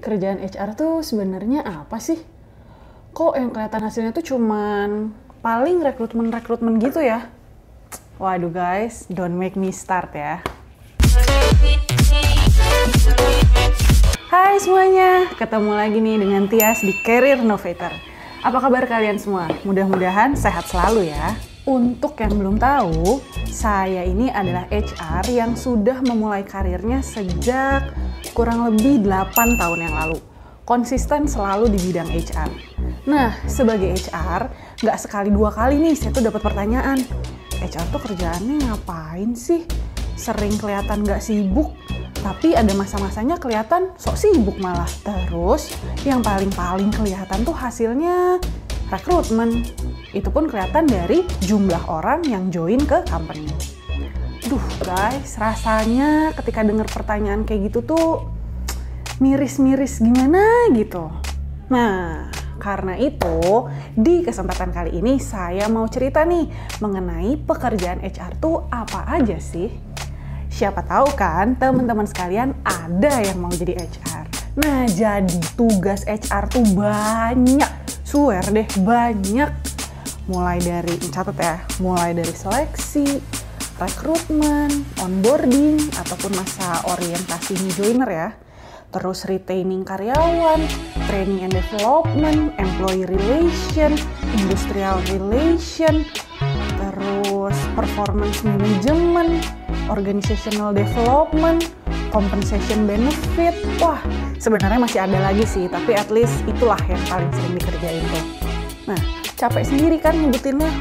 kerjaan HR tuh sebenarnya apa sih? Kok yang kelihatan hasilnya tuh cuman paling rekrutmen gitu ya? Waduh guys, don't make me start ya. Hai semuanya, ketemu lagi nih dengan Tias di Career Novator. Apa kabar kalian semua? Mudah-mudahan sehat selalu ya. Untuk yang belum tahu, saya ini adalah HR yang sudah memulai karirnya sejak kurang lebih 8 tahun yang lalu. Konsisten selalu di bidang HR. Nah, sebagai HR, nggak sekali dua kali nih saya tuh dapat pertanyaan, HR tuh kerjaannya ngapain sih? Sering kelihatan nggak sibuk, tapi ada masa-masanya kelihatan sok sibuk malah. Terus, yang paling kelihatan tuh hasilnya rekrutmen. Itu pun kelihatan dari jumlah orang yang join ke company. Duh guys, rasanya ketika dengar pertanyaan kayak gitu tuh miris-miris gimana gitu. Nah, karena itu di kesempatan kali ini saya mau cerita nih mengenai pekerjaan HR tuh apa aja sih. Siapa tahu kan teman-teman sekalian ada yang mau jadi HR. Nah, jadi tugas HR tuh banyak. Swear deh, banyak. Mulai dari, catat ya, mulai dari seleksi, rekrutmen, onboarding, ataupun masa orientasi new joiner ya. Terus retaining karyawan, training and development, employee relation, industrial relation, terus performance management, organizational development, compensation benefit. Wah, sebenarnya masih ada lagi sih, tapi at least itulah yang paling sering dikerjain tuh. Nah, capek sendiri kan nyebutinnya.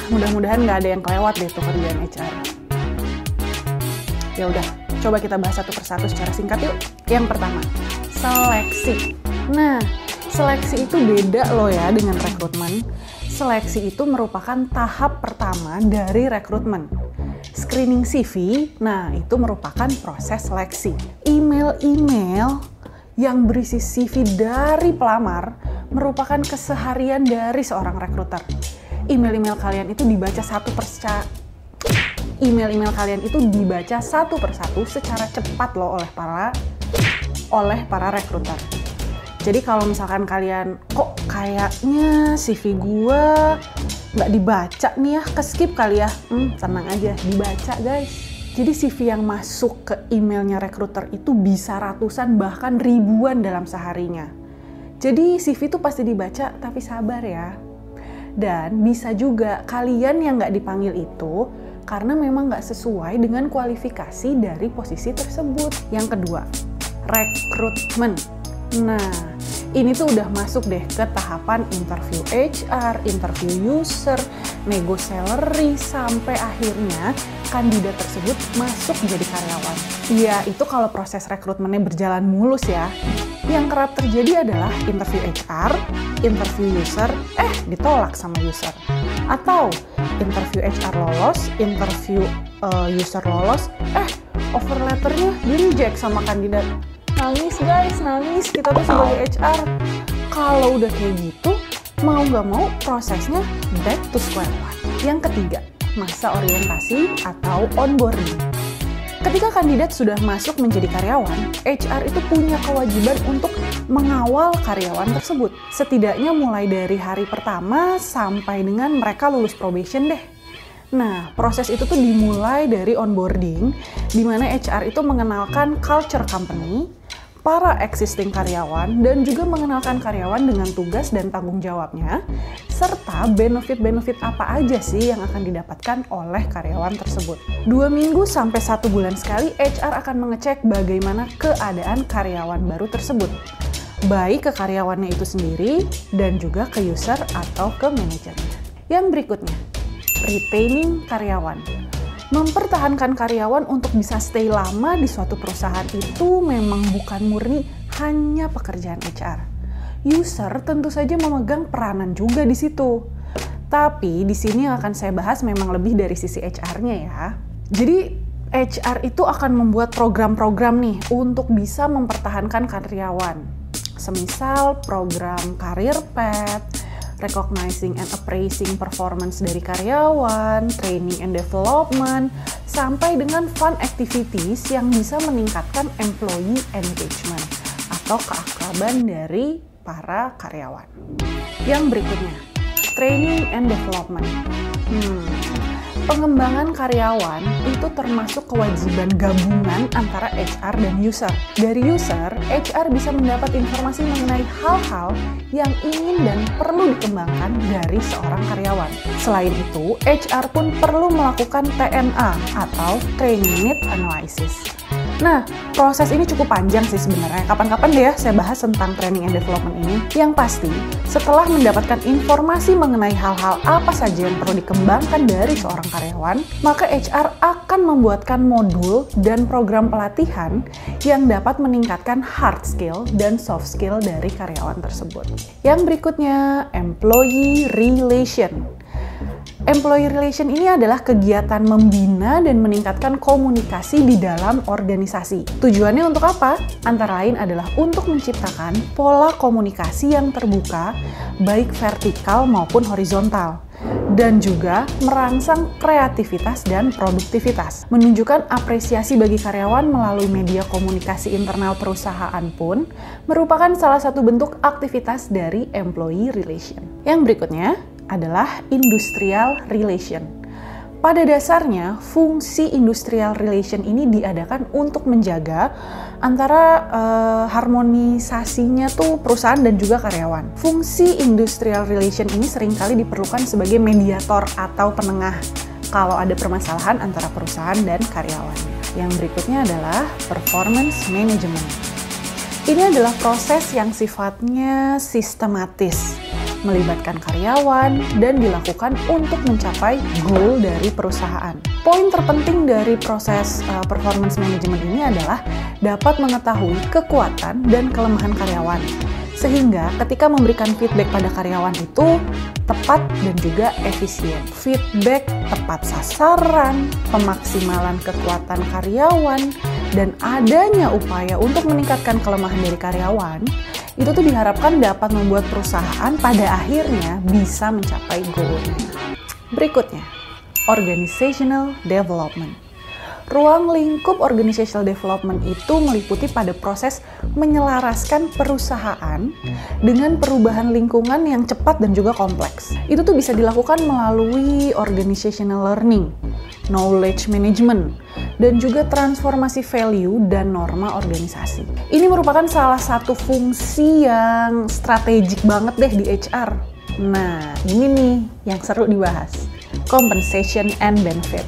Mudah-mudahan nggak ada yang kelewat deh tuh kerjaan HR. Ya udah, coba kita bahas satu persatu secara singkat yuk. Yang pertama, seleksi. Nah, seleksi itu beda loh ya dengan rekrutmen. Seleksi itu merupakan tahap pertama dari rekrutmen. Screening CV, nah itu merupakan proses seleksi. Email-email yang berisi CV dari pelamar merupakan keseharian dari seorang rekruter. Email-email kalian itu dibaca satu persatu secara cepat loh oleh para rekruter. Jadi kalau misalkan kalian kok kayaknya CV gue nggak dibaca nih ya, ke-skip kali ya, tenang aja, dibaca guys. Jadi CV yang masuk ke emailnya rekruter itu bisa ratusan bahkan ribuan dalam seharinya. Jadi CV itu pasti dibaca, tapi sabar ya. Dan bisa juga kalian yang nggak dipanggil itu karena memang nggak sesuai dengan kualifikasi dari posisi tersebut. Yang kedua, rekrutmen. Nah, ini tuh udah masuk deh ke tahapan interview HR, interview user, nego salary, sampai akhirnya kandidat tersebut masuk jadi karyawan. Iya, itu kalau proses rekrutmennya berjalan mulus ya. Yang kerap terjadi adalah interview HR, interview user, ditolak sama user. Atau interview HR lolos, interview user lolos, offer letternya di-reject sama kandidat. Nangis guys, nangis kita tuh sebagai HR. Kalau udah kayak gitu, mau nggak mau prosesnya back to square one. Yang ketiga, masa orientasi atau onboarding. Ketika kandidat sudah masuk menjadi karyawan, HR itu punya kewajiban untuk mengawal karyawan tersebut. Setidaknya mulai dari hari pertama sampai dengan mereka lulus probation deh. Nah, proses itu tuh dimulai dari onboarding, di mana HR itu mengenalkan culture company, para existing karyawan, dan juga mengenalkan karyawan dengan tugas dan tanggung jawabnya, serta benefit-benefit apa aja sih yang akan didapatkan oleh karyawan tersebut. 2 minggu sampai 1 bulan sekali, HR akan mengecek bagaimana keadaan karyawan baru tersebut. Baik ke karyawannya itu sendiri, dan juga ke user atau ke manajernya. Yang berikutnya, retaining karyawan. Mempertahankan karyawan untuk bisa stay lama di suatu perusahaan itu memang bukan murni hanya pekerjaan HR. User tentu saja memegang peranan juga di situ. Tapi di sini yang akan saya bahas memang lebih dari sisi HR-nya ya. Jadi HR itu akan membuat program-program nih untuk bisa mempertahankan karyawan. Semisal program career path, recognizing and appraising performance dari karyawan, training and development, sampai dengan fun activities yang bisa meningkatkan employee engagement. atau keakraban dari para karyawan. Yang berikutnya, training and development. Pengembangan karyawan itu termasuk kewajiban gabungan antara HR dan user. Dari user, HR bisa mendapat informasi mengenai hal-hal yang ingin dan perlu dikembangkan dari seorang karyawan. Selain itu, HR pun perlu melakukan TNA atau Training Need Analysis. Nah, proses ini cukup panjang sih sebenarnya. Kapan-kapan deh ya saya bahas tentang training and development ini. Yang pasti, setelah mendapatkan informasi mengenai hal-hal apa saja yang perlu dikembangkan dari seorang karyawan, maka HR akan membuatkan modul dan program pelatihan yang dapat meningkatkan hard skill dan soft skill dari karyawan tersebut. Yang berikutnya, employee relation. Employee relation ini adalah kegiatan membina dan meningkatkan komunikasi di dalam organisasi. Tujuannya untuk apa? Antara lain adalah untuk menciptakan pola komunikasi yang terbuka, baik vertikal maupun horizontal, dan juga merangsang kreativitas dan produktivitas. Menunjukkan apresiasi bagi karyawan melalui media komunikasi internal perusahaan pun merupakan salah satu bentuk aktivitas dari employee relation. Yang berikutnya adalah industrial relation. Pada dasarnya, fungsi industrial relation ini diadakan untuk menjaga antara harmonisasinya tuh perusahaan dan juga karyawan. Fungsi industrial relation ini seringkali diperlukan sebagai mediator atau penengah kalau ada permasalahan antara perusahaan dan karyawan. Yang berikutnya adalah performance management. Ini adalah proses yang sifatnya sistematis, melibatkan karyawan, dan dilakukan untuk mencapai goal dari perusahaan. Poin terpenting dari proses performance management ini adalah dapat mengetahui kekuatan dan kelemahan karyawan, sehingga ketika memberikan feedback pada karyawan itu tepat dan juga efisien. Feedback tepat sasaran, pemaksimalan kekuatan karyawan, dan adanya upaya untuk meningkatkan kelemahan dari karyawan itu tuh diharapkan dapat membuat perusahaan pada akhirnya bisa mencapai goal-nya. Berikutnya, organizational development. Ruang lingkup organizational development itu meliputi pada proses menyelaraskan perusahaan dengan perubahan lingkungan yang cepat dan juga kompleks. Itu tuh bisa dilakukan melalui organizational learning, knowledge management, dan juga transformasi value dan norma organisasi. Ini merupakan salah satu fungsi yang strategik banget deh di HR. Nah, ini nih yang seru dibahas. Compensation and benefit.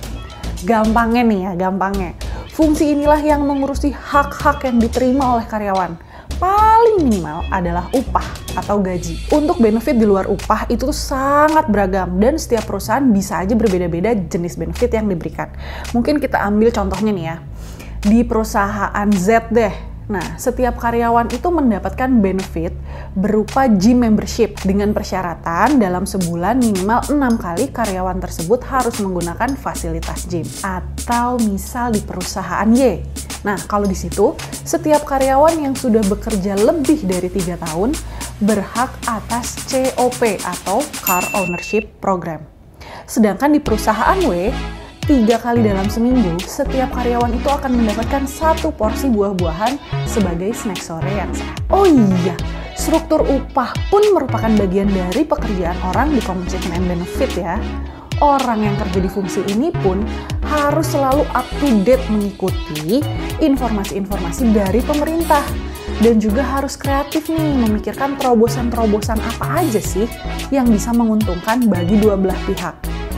Gampangnya nih ya, gampangnya. Fungsi inilah yang mengurusi hak-hak yang diterima oleh karyawan. Paling minimal adalah upah atau gaji. Untuk benefit di luar upah itu sangat beragam dan setiap perusahaan bisa aja berbeda-beda jenis benefit yang diberikan. Mungkin kita ambil contohnya nih ya. Di perusahaan Z deh. Nah, setiap karyawan itu mendapatkan benefit berupa gym membership dengan persyaratan dalam sebulan minimal 6 kali karyawan tersebut harus menggunakan fasilitas gym. Atau misal di perusahaan Y. Nah, kalau di situ, setiap karyawan yang sudah bekerja lebih dari 3 tahun berhak atas COP atau Car Ownership Program. Sedangkan di perusahaan W, 3 kali dalam seminggu, setiap karyawan itu akan mendapatkan 1 porsi buah-buahan sebagai snack sore yang sehat. Oh iya, struktur upah pun merupakan bagian dari pekerjaan orang di compensation and benefit ya. Orang yang kerja di fungsi ini pun harus selalu up to date mengikuti informasi-informasi dari pemerintah. Dan juga harus kreatif nih memikirkan terobosan-terobosan apa aja sih yang bisa menguntungkan bagi dua belah pihak,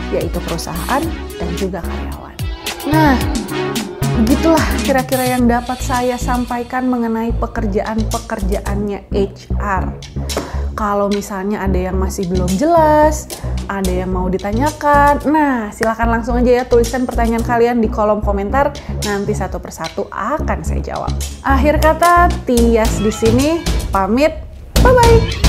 yaitu perusahaan dan juga karyawan. Nah, begitulah kira-kira yang dapat saya sampaikan mengenai pekerjaan-pekerjaannya HR. Kalau misalnya ada yang masih belum jelas, ada yang mau ditanyakan, nah silakan langsung aja ya tuliskan pertanyaan kalian di kolom komentar. Nanti satu persatu akan saya jawab. Akhir kata, Tias di sini pamit. Bye-bye.